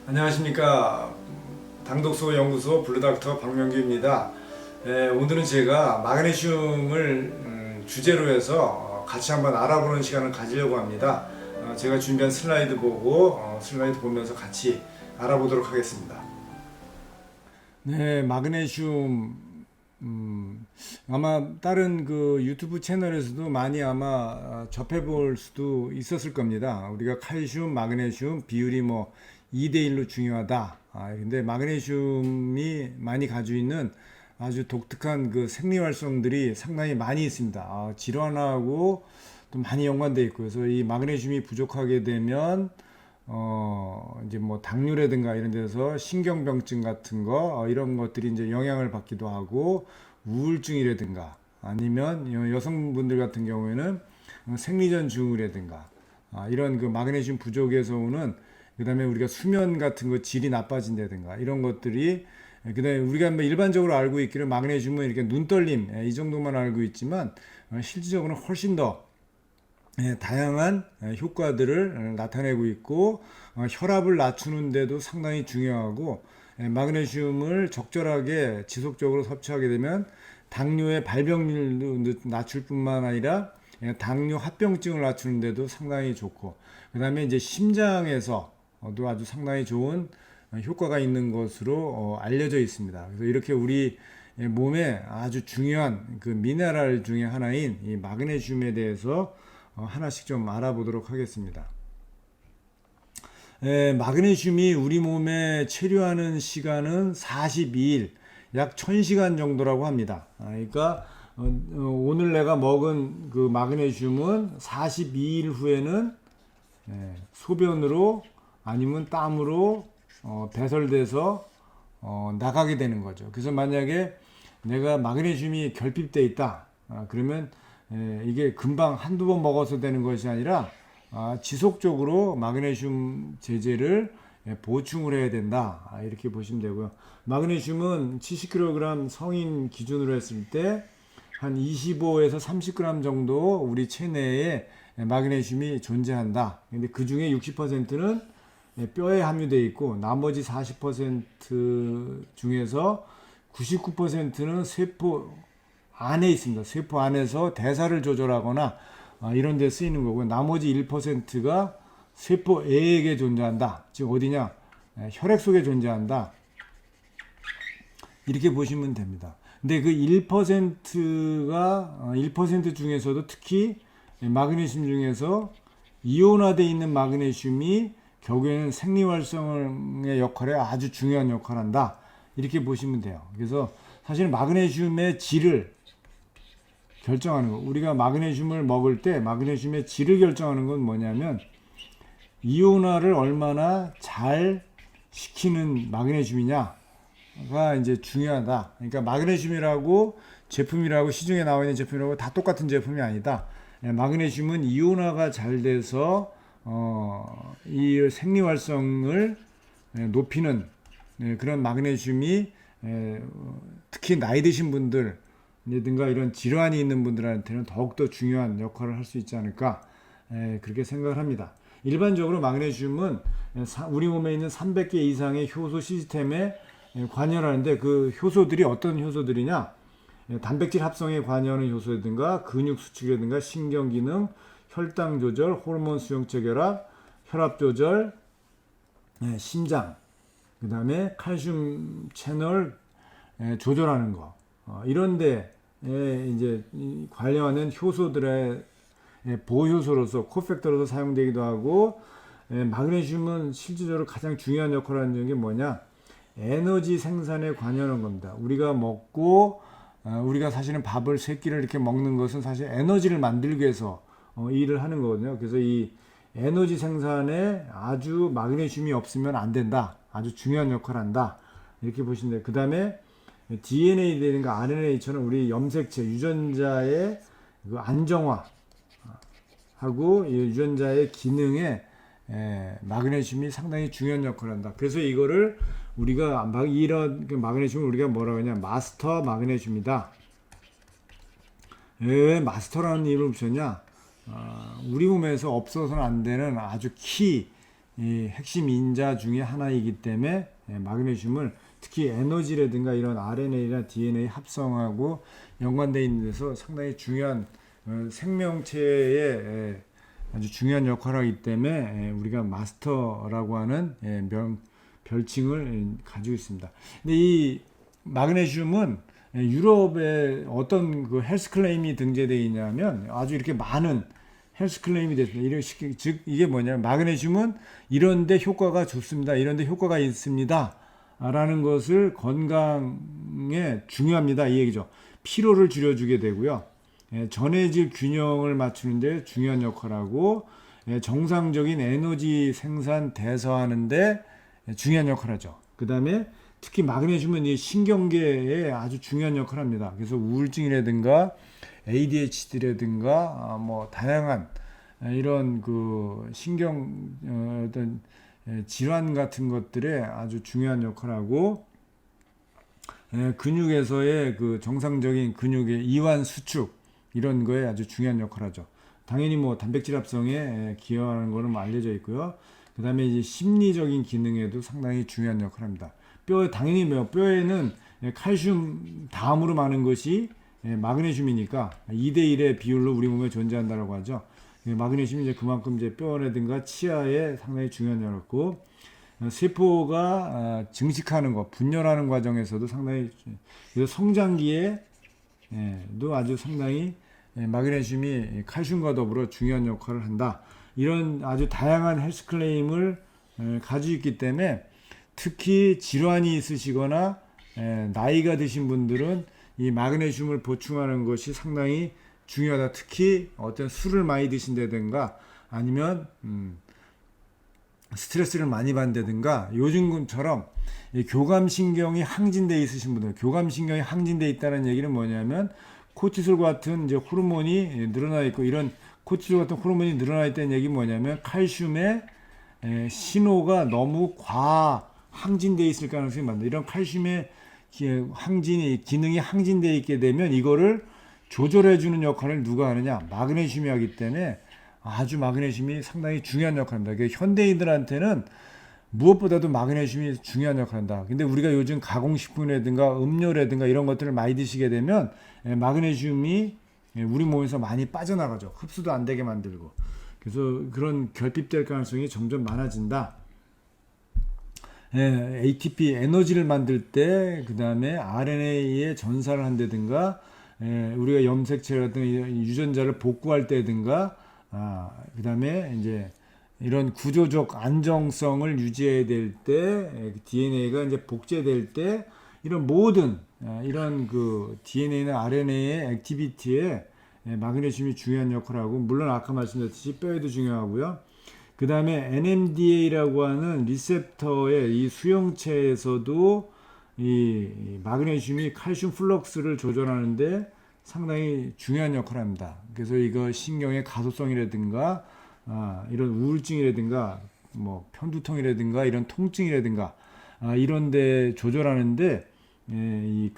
안녕하십니까. 당독소 연구소 블루닥터 박명규입니다. 오늘은 제가 마그네슘을 주제로 해서 같이 한번 알아보는 시간을 가지려고 합니다. 제가 준비한 슬라이드 보고 슬라이드 보면서 같이 알아보도록 하겠습니다. 네, 마그네슘 아마 다른 그 유튜브 채널에서도 많이 아마 접해볼 수도 있었을 겁니다. 우리가 칼슘, 마그네슘 비율이 뭐 2대1로 중요하다. 근데 마그네슘이 많이 가지고 있는 아주 독특한 그 생리활성들이 상당히 많이 있습니다. 질환하고 또 많이 연관되어 있고, 그래서 이 마그네슘이 부족하게 되면 이제 뭐 당뇨라든가 이런 데서 신경병증 같은 거 이런 것들이 이제 영향을 받기도 하고, 우울증이라든가 아니면 여성분들 같은 경우에는 생리전 증후라든가 이런 그 마그네슘 부족에서 오는, 그다음에 우리가 수면 같은 거 질이 나빠진다든가 이런 것들이, 그다음에 우리가 뭐 일반적으로 알고 있기를 마그네슘은 이렇게 눈떨림 이 정도만 알고 있지만 실질적으로는 훨씬 더 다양한 효과들을 나타내고 있고, 혈압을 낮추는 데도 상당히 중요하고, 마그네슘을 적절하게 지속적으로 섭취하게 되면 당뇨의 발병률도 낮출 뿐만 아니라 당뇨 합병증을 낮추는 데도 상당히 좋고, 그 다음에 이제 심장에서도 아주 상당히 좋은 효과가 있는 것으로 알려져 있습니다. 그래서 이렇게 우리 몸에 아주 중요한 그 미네랄 중에 하나인 이 마그네슘에 대해서 하나씩 좀 알아보도록 하겠습니다. 마그네슘이 우리 몸에 체류하는 시간은 42일, 약 1000시간 정도라고 합니다. 그러니까 오늘 내가 먹은 그 마그네슘은 42일 후에는 소변으로 아니면 땀으로 배설돼서 나가게 되는 거죠. 그래서 만약에 내가 마그네슘이 결핍돼 있다, 그러면 이게 금방 한두 번 먹어서 되는 것이 아니라 지속적으로 마그네슘 제제를 보충을 해야 된다, 이렇게 보시면 되고요. 마그네슘은 70kg 성인 기준으로 했을 때 한 25에서 30g 정도 우리 체내에 마그네슘이 존재한다. 근데 그 중에 60%는 뼈에 함유되어 있고, 나머지 40% 중에서 99%는 세포 안에 있습니다. 세포 안에서 대사를 조절하거나 이런 데 쓰이는 거고요. 나머지 1%가 세포외에 존재한다. 즉 어디냐? 혈액 속에 존재한다. 이렇게 보시면 됩니다. 근데 그 1%가 1% 중에서도 특히 마그네슘 중에서 이온화되어 있는 마그네슘이 결국에는 생리활성의 역할에 아주 중요한 역할을 한다, 이렇게 보시면 돼요. 그래서 사실 마그네슘의 질을 결정하는 거, 우리가 마그네슘을 먹을 때 마그네슘의 질을 결정하는 건 뭐냐면, 이온화를 얼마나 잘 시키는 마그네슘이냐가 이제 중요하다. 그러니까 마그네슘이라고 제품이라고 시중에 나와 있는 제품이라고 다 똑같은 제품이 아니다. 마그네슘은 이온화가 잘 돼서 이 생리활성을 높이는 그런 마그네슘이 특히 나이 드신 분들이든가 이런 질환이 있는 분들한테는 더욱더 중요한 역할을 할 수 있지 않을까, 그렇게 생각을 합니다. 일반적으로 마그네슘은 우리 몸에 있는 300개 이상의 효소 시스템에 관여하는데, 그 효소들이 어떤 효소들이냐, 단백질 합성에 관여하는 효소라든가 근육 수축이라든가 신경기능, 혈당 조절, 호르몬 수용체 결합, 혈압 조절, 심장, 그 다음에 칼슘 채널 조절하는 거, 이런데 이제 관련된 효소들의 보효소로서 코팩터로서 사용되기도 하고, 마그네슘은 실질적으로 가장 중요한 역할을 하는 게 뭐냐, 에너지 생산에 관여하는 겁니다. 우리가 먹고 우리가 사실은 밥을 세 끼를 이렇게 먹는 것은 사실 에너지를 만들기 위해서 일을 하는 거거든요. 그래서 이 에너지 생산에 아주 마그네슘이 없으면 안 된다, 아주 중요한 역할을 한다, 이렇게 보시면 돼요. 그 다음에 DNA라든가 RNA처럼 우리 염색체 유전자의 그 안정화 하고 유전자의 기능에 마그네슘이 상당히 중요한 역할을 한다. 그래서 이거를 우리가 이런 마그네슘을 우리가 뭐라고 하냐, 마스터 마그네슘이다. 왜 마스터라는 이름을 붙였냐? 우리 몸에서 없어서는 안 되는 아주 키 이 핵심 인자 중에 하나이기 때문에 마그네슘을 특히 에너지라든가 이런 RNA나 DNA 합성하고 연관되어 있는 데서 상당히 중요한 생명체의 아주 중요한 역할을 하기 때문에 우리가 마스터라고 하는 별칭을 가지고 있습니다. 근데 이 마그네슘은 유럽에 어떤 그 헬스 클레임이 등재되어 있냐면 아주 이렇게 많은 헬스 클레임이 됐습니다. 즉 이게 뭐냐면 마그네슘은 이런데 효과가 좋습니다. 이런데 효과가 있습니다. 라는 것을 건강에 중요합니다. 이 얘기죠. 피로를 줄여주게 되고요. 전해질 균형을 맞추는데 중요한 역할을 하고 정상적인 에너지 생산 대사하는데 중요한 역할을 하죠. 그 다음에 특히 마그네슘은 이 신경계에 아주 중요한 역할을 합니다. 그래서 우울증이라든가 ADHD라든가 뭐 다양한 이런 그 신경 어떤 질환 같은 것들에 아주 중요한 역할을 하고 근육에서의 그 정상적인 근육의 이완 수축 이런 거에 아주 중요한 역할을 하죠. 당연히 뭐 단백질 합성에 기여하는 거는 뭐 알려져 있고요. 그 다음에 이제 심리적인 기능에도 상당히 중요한 역할을 합니다. 당연히 뼈에는 칼슘 다음으로 많은 것이 마그네슘이니까 2대1의 비율로 우리 몸에 존재한다고 하죠. 마그네슘이 이제 그만큼 이제 뼈라든가 치아에 상당히 중요한 역할을 했고, 세포가 증식하는 것, 분열하는 과정에서도 상당히, 그래서 성장기에도 아주 상당히 마그네슘이 칼슘과 더불어 중요한 역할을 한다. 이런 아주 다양한 헬스 클레임을 가지고 있기 때문에 특히 질환이 있으시거나 나이가 드신 분들은 이 마그네슘을 보충하는 것이 상당히 중요하다. 특히 어떤 술을 많이 드신다든가 아니면 스트레스를 많이 받는다든가 요즘처럼 교감신경이 항진되어 있으신 분들, 교감신경이 항진되어 있다는 얘기는 뭐냐면 코티솔 같은 이제 호르몬이 늘어나 있고, 이런 코티솔 같은 호르몬이 늘어나 있다는 얘기는 뭐냐면 칼슘의 신호가 너무 항진되어 있을 가능성이 많다. 이런 칼슘의 기능이 항진되어 있게 되면 이거를 조절해주는 역할을 누가 하느냐? 마그네슘이 하기 때문에 아주 마그네슘이 상당히 중요한 역할을 합니다. 그러니까 현대인들한테는 무엇보다도 마그네슘이 중요한 역할을 한다. 근데 우리가 요즘 가공식품이라든가 음료라든가 이런 것들을 많이 드시게 되면 마그네슘이 우리 몸에서 많이 빠져나가죠. 흡수도 안 되게 만들고. 그래서 그런 결핍될 가능성이 점점 많아진다. ATP 에너지를 만들 때, 그 다음에 RNA에 전사를 한다든가, 우리가 염색체 같은 유전자를 복구할 때든가, 그 다음에 이제 이런 구조적 안정성을 유지해야 될 때, DNA가 이제 복제될 때, 이런 모든 이런 그 DNA나 RNA의 액티비티에 마그네슘이 중요한 역할을 하고, 물론 아까 말씀드렸듯이 뼈에도 중요하고요. 그 다음에 NMDA라고 하는 리셉터의 이 수용체에서도 이 마그네슘이 칼슘 플럭스를 조절하는데 상당히 중요한 역할을 합니다. 그래서 이거 신경의 가소성이라든가 이런 우울증이라든가 뭐 편두통이라든가 이런 통증이라든가 이런 데 조절하는데 이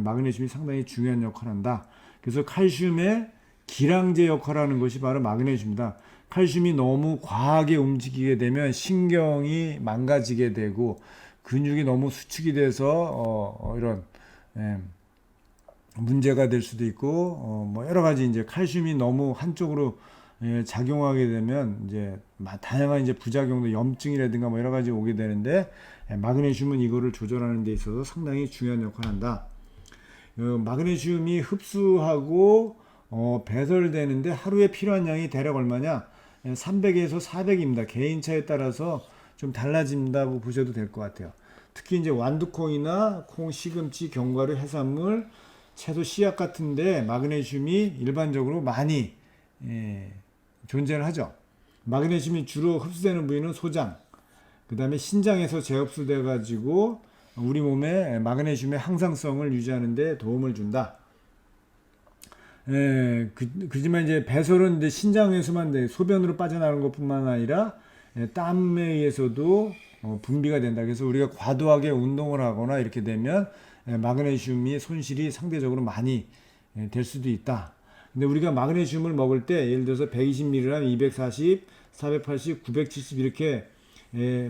마그네슘이 상당히 중요한 역할을 한다. 그래서 칼슘의 기량제 역할을 하는 것이 바로 마그네슘이다. 칼슘이 너무 과하게 움직이게 되면 신경이 망가지게 되고 근육이 너무 수축이 돼서 이런 문제가 될 수도 있고 뭐 여러 가지 이제 칼슘이 너무 한쪽으로 작용하게 되면 이제 다양한 이제 부작용도 염증이라든가 뭐 여러 가지 오게 되는데 마그네슘은 이거를 조절하는 데 있어서 상당히 중요한 역할을 한다. 마그네슘이 흡수하고 배설되는데 하루에 필요한 양이 대략 얼마냐? 300에서 400입니다. 개인차에 따라서 좀 달라진다고 보셔도 될 것 같아요. 특히 이제 완두콩이나 콩, 시금치, 견과류, 해산물, 채소, 씨앗 같은데 마그네슘이 일반적으로 많이 존재를 하죠. 마그네슘이 주로 흡수되는 부위는 소장, 그 다음에 신장에서 재흡수돼 가지고 우리 몸에 마그네슘의 항상성을 유지하는 데 도움을 준다. 그지만 이제 배설은 이제 신장에서만 소변으로 빠져나가는 것뿐만 아니라 땀에 의해서도 분비가 된다. 그래서 우리가 과도하게 운동을 하거나 이렇게 되면 마그네슘이 손실이 상대적으로 많이 될 수도 있다. 근데 우리가 마그네슘을 먹을 때 예를 들어서 120mg, 240, 480, 970 이렇게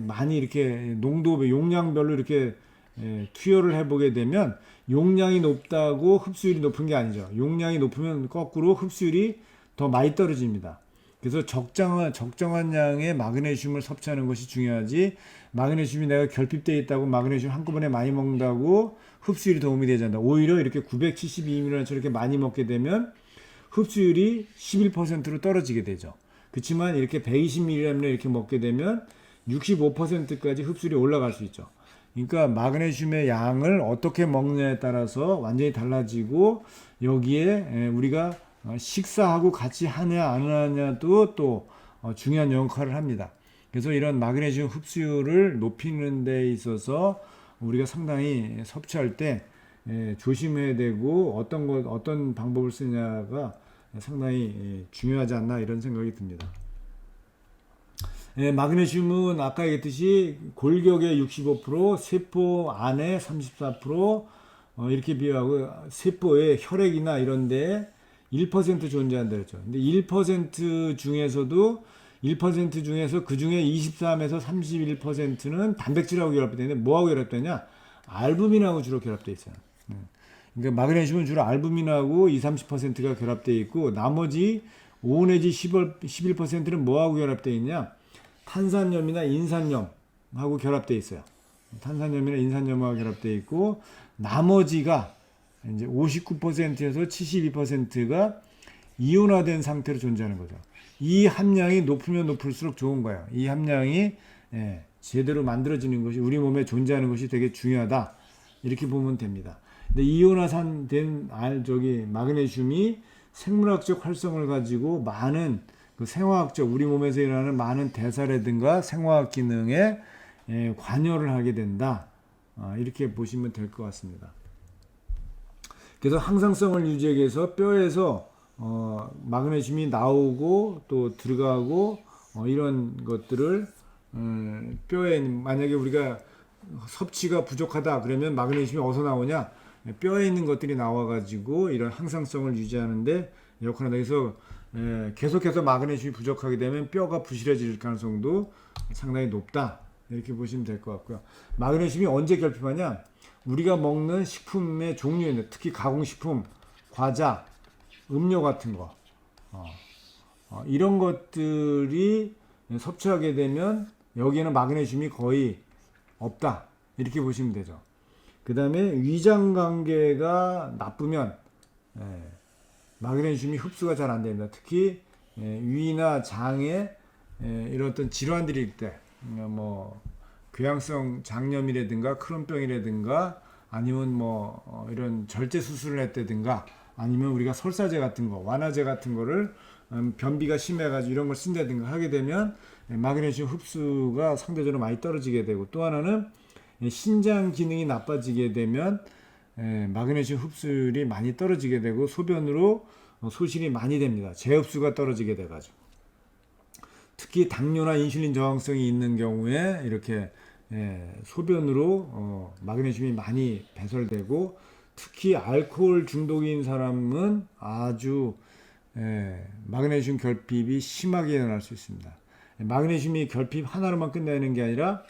많이 이렇게 농도 용량별로 이렇게 투여를 해보게 되면 용량이 높다고 흡수율이 높은 게 아니죠. 용량이 높으면 거꾸로 흡수율이 더 많이 떨어집니다. 그래서 적정한 양의 마그네슘을 섭취하는 것이 중요하지, 마그네슘이 내가 결핍되어 있다고 마그네슘 한꺼번에 많이 먹는다고 흡수율이 도움이 되지 않는다. 오히려 이렇게 972mg를 저렇게 많이 먹게 되면 흡수율이 11%로 떨어지게 되죠. 그렇지만 이렇게 120mg를 이렇게 먹게 되면 65%까지 흡수율이 올라갈 수 있죠. 그러니까 마그네슘의 양을 어떻게 먹느냐에 따라서 완전히 달라지고, 여기에 우리가 식사하고 같이 하냐 안 하냐도 또 중요한 역할을 합니다. 그래서 이런 마그네슘 흡수율을 높이는 데 있어서 우리가 상당히 섭취할 때 조심해야 되고, 어떤 방법을 쓰냐가 상당히 중요하지 않나 이런 생각이 듭니다. 마그네슘은 아까 얘기했듯이 골격의 65%, 세포 안에 34%, 이렇게 비교하고 세포의 혈액이나 이런 데 1% 존재한다 그랬죠. 근데 1% 중에서 그 중에 23에서 31%는 단백질하고 결합되어 있는데 뭐하고 결합되냐? 알부민하고 주로 결합되어 있어요. 그러니까 마그네슘은 주로 알부민하고 20-30%가 결합되어 있고, 나머지 5 내지 11%는 뭐하고 결합되어 있냐? 탄산염이나 인산염하고 결합되어 있어요. 탄산염이나 인산염하고 결합되어 있고, 나머지가 이제 59%에서 72%가 이온화된 상태로 존재하는 거죠. 이 함량이 높으면 높을수록 좋은 거예요. 이 함량이 제대로 만들어지는 것이, 우리 몸에 존재하는 것이 되게 중요하다, 이렇게 보면 됩니다. 근데 이온화된 마그네슘이 생물학적 활성을 가지고 많은 그 생화학적, 우리 몸에서 일어나는 많은 대사라든가 생화학 기능에 관여를 하게 된다, 이렇게 보시면 될 것 같습니다. 그래서 항상성을 유지하기 위해서 뼈에서 마그네슘이 나오고 또 들어가고, 이런 것들을 뼈에, 만약에 우리가 섭취가 부족하다 그러면 마그네슘이 어디서 나오냐? 뼈에 있는 것들이 나와가지고 이런 항상성을 유지하는데 역할을 한다. 그래서 계속해서 마그네슘이 부족하게 되면 뼈가 부실해질 가능성도 상당히 높다, 이렇게 보시면 될 것 같고요. 마그네슘이 언제 결핍하냐? 우리가 먹는 식품의 종류인데, 특히 가공식품, 과자, 음료 같은 거, 이런 것들이 섭취하게 되면 여기에는 마그네슘이 거의 없다, 이렇게 보시면 되죠. 그 다음에 위장 관계가 나쁘면 마그네슘이 흡수가 잘 안 됩니다. 특히 위나 장에 이런 어떤 질환들이 있을 때, 뭐 궤양성 장염이라든가 크론병이라든가, 아니면 이런 절제 수술을 했다든가, 아니면 우리가 설사제 같은 거, 완화제 같은 거를 변비가 심해가지고 이런 걸 쓴다든가 하게 되면 마그네슘 흡수가 상대적으로 많이 떨어지게 되고, 또 하나는 신장 기능이 나빠지게 되면 마그네슘 흡수율이 많이 떨어지게 되고, 소변으로 소실이 많이 됩니다. 재흡수가 떨어지게 돼가지고. 특히 당뇨나 인슐린 저항성이 있는 경우에 이렇게 소변으로 마그네슘이 많이 배설되고, 특히 알코올 중독인 사람은 아주 마그네슘 결핍이 심하게 일어날 수 있습니다. 마그네슘이 결핍 하나로만 끝내는 게 아니라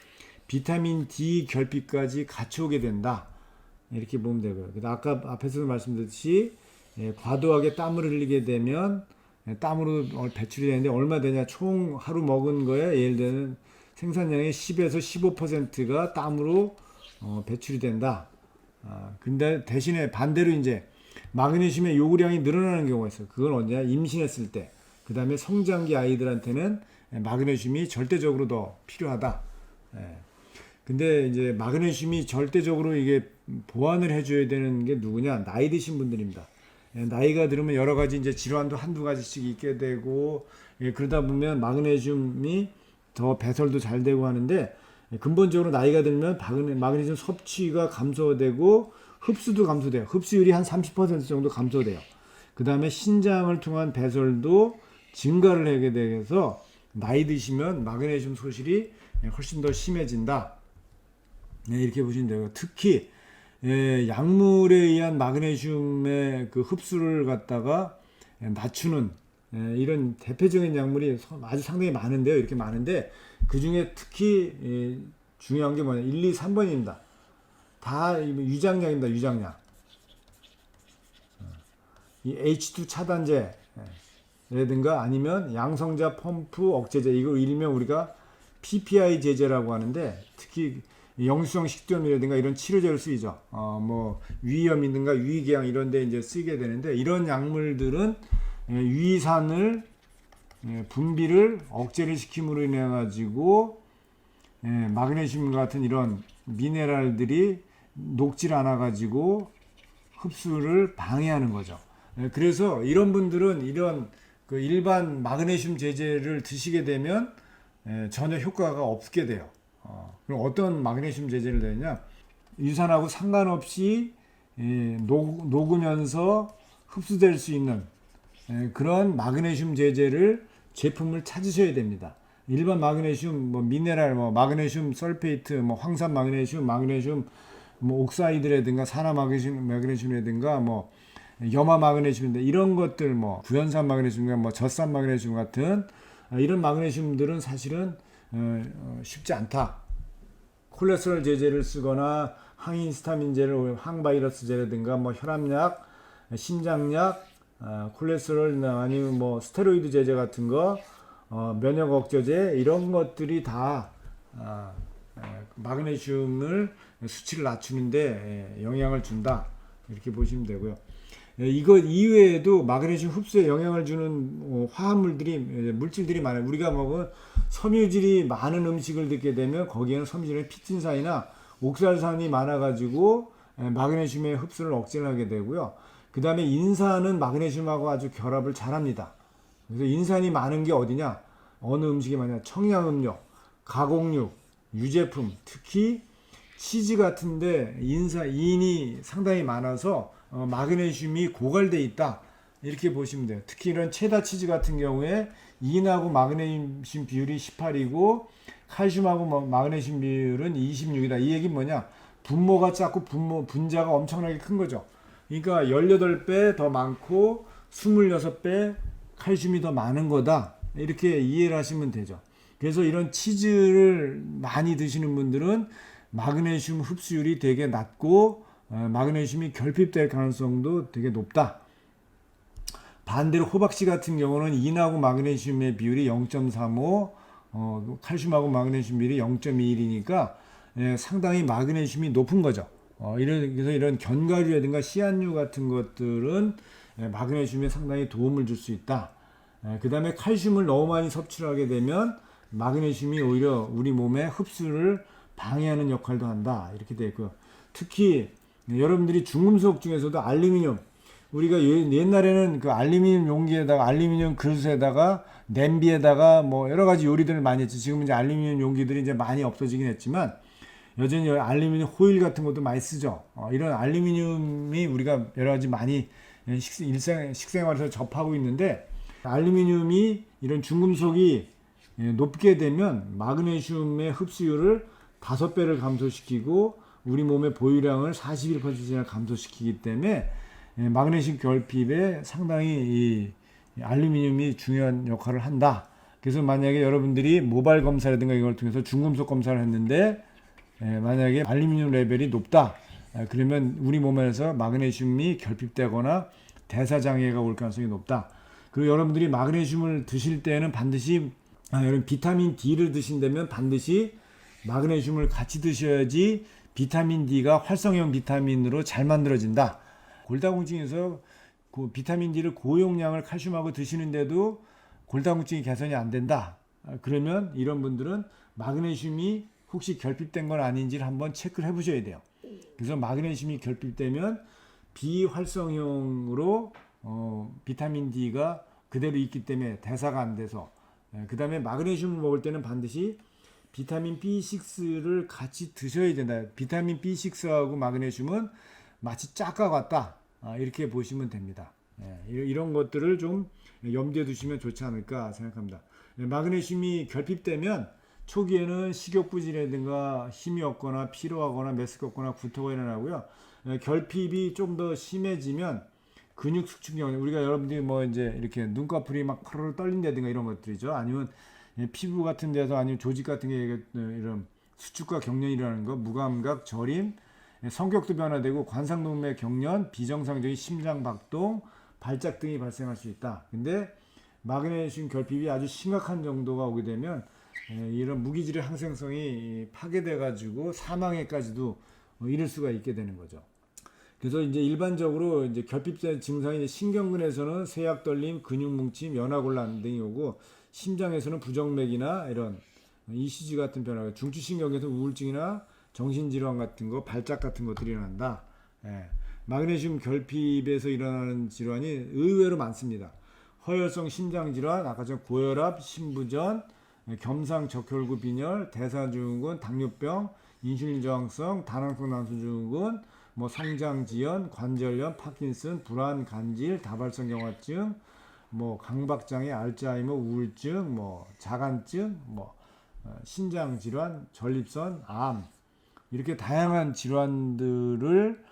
비타민 D 결핍까지 같이 오게 된다, 이렇게 보면 되고요. 아까 앞에서도 말씀드렸듯이 과도하게 땀을 흘리게 되면 땀으로 배출이 되는데 얼마 되냐? 총 하루 먹은 거에 예를 들면 생산량의 10에서 15%가 땀으로 배출이 된다. 근데 대신에 반대로 이제 마그네슘의 요구량이 늘어나는 경우가 있어요. 그건 언제냐? 임신했을 때. 그 다음에 성장기 아이들한테는 마그네슘이 절대적으로 더 필요하다. 근데 이제 마그네슘이 절대적으로 이게 보완을 해줘야 되는 게 누구냐? 나이 드신 분들입니다. 나이가 들으면 여러 가지 이제 질환도 한두 가지씩 있게 되고, 그러다 보면 마그네슘이 더 배설도 잘 되고 하는데, 근본적으로 나이가 들면 마그네슘 섭취가 감소되고 흡수도 감소돼요. 흡수율이 한 30% 정도 감소돼요. 그 다음에 신장을 통한 배설도 증가를 하게 돼서 나이 드시면 마그네슘 소실이 훨씬 더 심해진다, 이렇게 보시면 돼요. 특히 약물에 의한 마그네슘의 그 흡수를 갖다가 낮추는 이런 대표적인 약물이 아주 상당히 많은데요. 이렇게 많은데 그 중에 특히 중요한 게 뭐냐, 1, 2, 3번입니다. 다 위장약입니다. 위장약. 이 H2 차단제라든가 아니면 양성자 펌프 억제제, 이거 일명 우리가 PPI 제제라고 하는데, 특히 영수성 식도염이라든가 이런 치료제로 쓰이죠. 뭐 위염이든가 위궤양 이런 데 이제 쓰게 되는데, 이런 약물들은 위산을 분비를 억제를 시킴으로 인해 가지고 마그네슘 같은 이런 미네랄들이 녹질 않아 가지고 흡수를 방해하는 거죠. 그래서 이런 분들은 이런 그 일반 마그네슘 제제를 드시게 되면 전혀 효과가 없게 돼요. 그럼 어떤 마그네슘 제제를 되느냐? 유산하고 상관없이 녹으면서 흡수될 수 있는 그런 마그네슘 제제를 제품을 찾으셔야 됩니다. 일반 마그네슘, 뭐 미네랄, 뭐 마그네슘 설페이트, 뭐 황산 마그네슘, 마그네슘 뭐 옥사이드라든가 산화 마그네슘이라든가 뭐 염화 마그네슘인데, 이런 것들 뭐 구연산 마그네슘과 뭐 젖산 마그네슘 같은 이런 마그네슘들은 사실은 쉽지 않다. 콜레스테롤 제제를 쓰거나 항히스타민제를 항바이러스제라든가 뭐 혈압약, 심장약, 콜레스테롤 아니면 뭐 스테로이드 제제 같은 거, 면역 억제제, 이런 것들이 다 마그네슘을 수치를 낮추는데 영향을 준다, 이렇게 보시면 되고요. 이거 이외에도 마그네슘 흡수에 영향을 주는 화합물들이, 물질들이 많아요. 우리가 먹은 섬유질이 많은 음식을 드게 되면 거기에는 섬유질의 피틴산이나 옥살산이 많아가지고 마그네슘의 흡수를 억제를 하게 되고요. 그 다음에 인산은 마그네슘하고 아주 결합을 잘합니다. 그래서 인산이 많은 게 어디냐? 어느 음식이 많냐? 청량음료, 가공육, 유제품, 특히 치즈 같은데 인이 상당히 많아서 마그네슘이 고갈돼 있다, 이렇게 보시면 돼요. 특히 이런 체다 치즈 같은 경우에 인하고 마그네슘 비율이 18이고 칼슘하고 마그네슘 비율은 26이다. 이 얘기는 뭐냐? 분모가 작고 분자가 엄청나게 큰 거죠. 그러니까 18배 더 많고 26배 칼슘이 더 많은 거다, 이렇게 이해를 하시면 되죠. 그래서 이런 치즈를 많이 드시는 분들은 마그네슘 흡수율이 되게 낮고 마그네슘이 결핍될 가능성도 되게 높다. 반대로 호박씨 같은 경우는 인하고 마그네슘의 비율이 0.35, 칼슘하고 마그네슘 비율이 0.21이니까 상당히 마그네슘이 높은 거죠. 그래서 이런 견과류라든가 씨앗류 같은 것들은 마그네슘에 상당히 도움을 줄 수 있다. 그 다음에 칼슘을 너무 많이 섭취를 하게 되면 마그네슘이 오히려 우리 몸의 흡수를 방해하는 역할도 한다, 이렇게 되어 있고요. 특히 여러분들이 중금속 중에서도 알루미늄, 우리가 옛날에는 그 알루미늄 용기에다가, 알루미늄 그릇에다가, 냄비에다가 뭐 여러 가지 요리들을 많이 했죠. 지금 이제 알루미늄 용기들이 이제 많이 없어지긴 했지만 여전히 알루미늄 호일 같은 것도 많이 쓰죠. 이런 알루미늄이 우리가 여러 가지 많이 식생활에서 접하고 있는데, 알루미늄이 이런 중금속이 높게 되면 마그네슘의 흡수율을 5배를 감소시키고 우리 몸의 보유량을 41%나 감소시키기 때문에 마그네슘 결핍에 상당히 이 알루미늄이 중요한 역할을 한다. 그래서 만약에 여러분들이 모발 검사라든가 이걸 통해서 중금속 검사를 했는데 만약에 알루미늄 레벨이 높다, 그러면 우리 몸에서 마그네슘이 결핍되거나 대사장애가 올 가능성이 높다. 그리고 여러분들이 마그네슘을 드실 때는 반드시 여러분 비타민 D를 드신다면 반드시 마그네슘을 같이 드셔야지 비타민 D가 활성형 비타민으로 잘 만들어진다. 골다공증에서 그 비타민 D를 고용량을 칼슘하고 드시는데도 골다공증이 개선이 안 된다. 그러면 이런 분들은 마그네슘이 혹시 결핍된 건 아닌지를 한번 체크를 해보셔야 돼요. 그래서 마그네슘이 결핍되면 비활성형으로 비타민 D가 그대로 있기 때문에 대사가 안 돼서, 그 다음에 마그네슘을 먹을 때는 반드시 비타민 B6를 같이 드셔야 된다. 비타민 B6하고 마그네슘은 마치 짝과 같다, 이렇게 보시면 됩니다. 이런 것들을 좀 염두에 두시면 좋지 않을까 생각합니다. 마그네슘이 결핍되면 초기에는 식욕부진이라든가 힘이 없거나 피로하거나 메스껍거나 구토가 일어나고요. 결핍이 좀 더 심해지면 근육 수축경, 우리가 여러분들이 뭐 이제 이렇게 눈꺼풀이 막 파르르 떨린다든가 이런 것들이죠. 아니면 피부 같은 데서, 아니면 조직 같은 게 이런 수축과 경련이 일어나는 거, 무감각, 저림, 성격도 변화되고 관상동맥 경련, 비정상적인 심장 박동, 발작 등이 발생할 수 있다. 근데 마그네슘 결핍이 아주 심각한 정도가 오게 되면 이런 무기질의 항생성이 파괴돼 가지고 사망에까지도 이를 수가 있게 되는 거죠. 그래서 이제 일반적으로 이제 결핍 증상이 신경근에서는 쇠약 떨림, 근육 뭉침, 연화곤란 등이 오고, 심장에서는 부정맥이나 이런 ECG 같은 변화가, 중추신경에서 우울증이나 정신질환 같은 거, 발작 같은 것들이 일어난다. 마그네슘 결핍에서 일어나는 질환이 의외로 많습니다. 허혈성 심장질환, 아까 전 고혈압, 심부전, 겸상적혈구 빈혈, 대사증후군, 당뇨병, 인슐린 저항성, 다낭성 난소증후군, 뭐 성장지연, 관절염, 파킨슨, 불안, 간질, 다발성 경화증, 뭐 강박장애, 알츠하이머, 우울증, 뭐 자간증, 뭐 신장질환, 전립선, 암, 이렇게 다양한 질환들을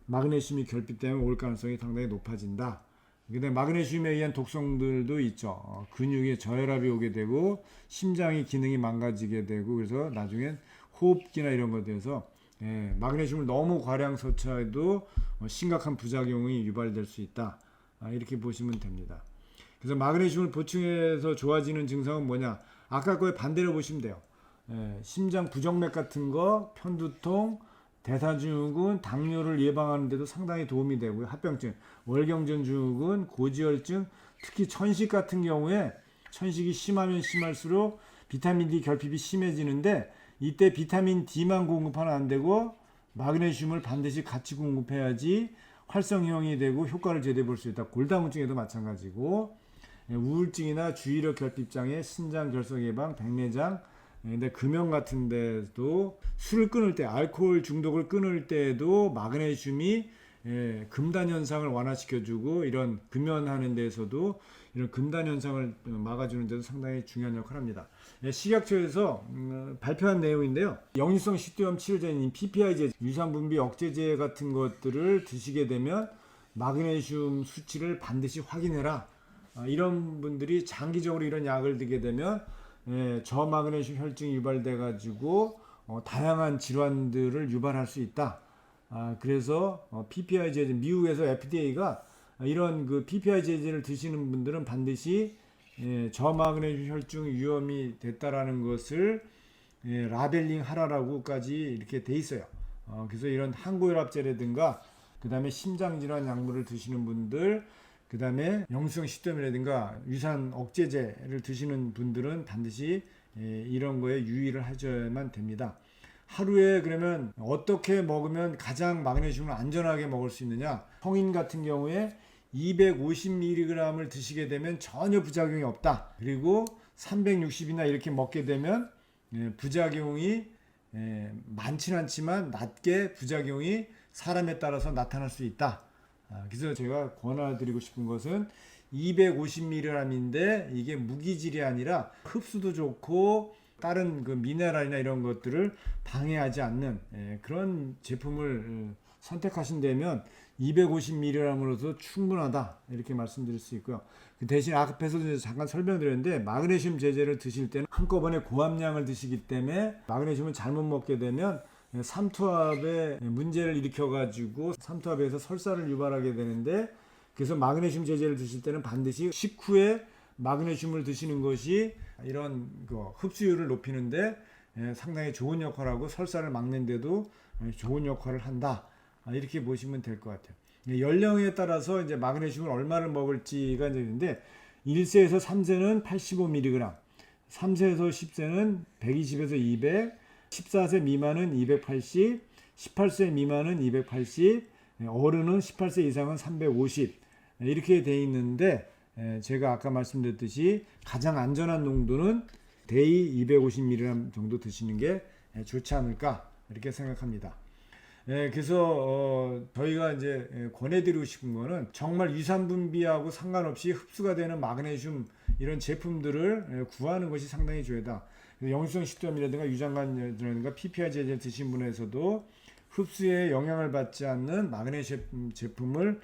마그네슘이 결핍 때문에 올 가능성이 상당히 높아진다. 근데 마그네슘에 의한 독성들도 있죠. 근육에 저혈압이 오게 되고 심장의 기능이 망가지게 되고, 그래서 나중엔 호흡기나 이런 것에 대해서 마그네슘을 너무 과량 섭취해도 심각한 부작용이 유발될 수 있다. 이렇게 보시면 됩니다. 그래서 마그네슘을 보충해서 좋아지는 증상은 뭐냐? 아까 거에 반대로 보시면 돼요. 심장 부정맥 같은 거, 편두통, 대사증후군, 당뇨를 예방하는 데도 상당히 도움이 되고요. 합병증, 월경전 증후군, 고지혈증, 특히 천식 같은 경우에 천식이 심하면 심할수록 비타민 D 결핍이 심해지는데, 이때 비타민 D만 공급하면 안 되고 마그네슘을 반드시 같이 공급해야지 활성형이 되고 효과를 제대로 볼 수 있다. 골다공증에도 마찬가지고, 우울증이나 주의력 결핍장애, 신장 결석 예방, 백내장, 근데 금연 같은 데도 술을 끊을 때, 알코올 중독을 끊을 때도 마그네슘이 금단 현상을 완화시켜주고, 이런 금연하는 데서도 이런 금단 현상을 막아주는 데도 상당히 중요한 역할을 합니다. 식약처에서 발표한 내용인데요. 역류성 식도염 치료제인 PPI제, 유산분비 억제제 같은 것들을 드시게 되면 마그네슘 수치를 반드시 확인해라. 이런 분들이 장기적으로 이런 약을 드게 되면 저마그네슘 혈증이 유발돼 가지고 다양한 질환들을 유발할 수 있다. 그래서 PPI 제제, 미국에서 FDA가 이런 그 PPI 제제를 드시는 분들은 반드시 저마그네슘 혈증 위험이 됐다라는 것을 라벨링 하라라고까지 이렇게 돼 있어요. 그래서 이런 항고혈압제라든가, 그 다음에 심장질환 약물을 드시는 분들, 그 다음에 역류성 식도염이라든가 유산 억제제를 드시는 분들은 반드시 이런 거에 유의를 하셔야만 됩니다. 하루에 그러면 어떻게 먹으면 가장 마그네슘을 안전하게 먹을 수 있느냐? 성인 같은 경우에 250mg을 드시게 되면 전혀 부작용이 없다. 그리고 360이나 이렇게 먹게 되면 부작용이 많지는 않지만 낮게 부작용이 사람에 따라서 나타날 수 있다. 그래서 제가 권해드리고 싶은 것은 250mg인데 이게 무기질이 아니라 흡수도 좋고 다른 그 미네랄이나 이런 것들을 방해하지 않는 그런 제품을 선택하신다면 250mg으로도 충분하다, 이렇게 말씀드릴 수 있고요. 그 대신 앞에서도 잠깐 설명드렸는데, 마그네슘 제제를 드실 때는 한꺼번에 고함량을 드시기 때문에 마그네슘을 잘못 먹게 되면 삼투압에 문제를 일으켜가지고 삼투압에서 설사를 유발하게 되는데, 그래서 마그네슘 제제를 드실 때는 반드시 식후에 마그네슘을 드시는 것이 이런 흡수율을 높이는데 상당히 좋은 역할을 하고 설사를 막는데도 좋은 역할을 한다. 이렇게 보시면 될 것 같아요. 연령에 따라서 이제 마그네슘을 얼마를 먹을지가 이제 있는데, 1세에서 3세는 85mg, 3세에서 10세는 120에서 200, 14세 미만은 280, 18세 미만은 280, 어른은 18세 이상은 350, 이렇게 돼 있는데, 제가 아까 말씀드렸듯이 가장 안전한 농도는 데이 250mg 정도 드시는 게 좋지 않을까, 이렇게 생각합니다. 그래서 저희가 이제 권해드리고 싶은 거는 정말 유산 분비하고 상관없이 흡수가 되는 마그네슘 이런 제품들을 구하는 것이 상당히 중요하다. 역류성 식도염이라든가 유장관이라든가 PPI 제제를 드신 분에서도 흡수에 영향을 받지 않는 마그네슘 제품을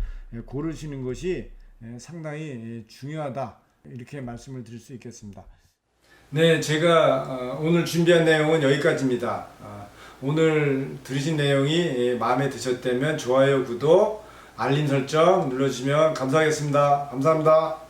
고르시는 것이 상당히 중요하다, 이렇게 말씀을 드릴 수 있겠습니다. 네, 제가 오늘 준비한 내용은 여기까지입니다. 오늘 들으신 내용이 마음에 드셨다면 좋아요, 구독, 알림 설정 눌러주시면 감사하겠습니다. 감사합니다.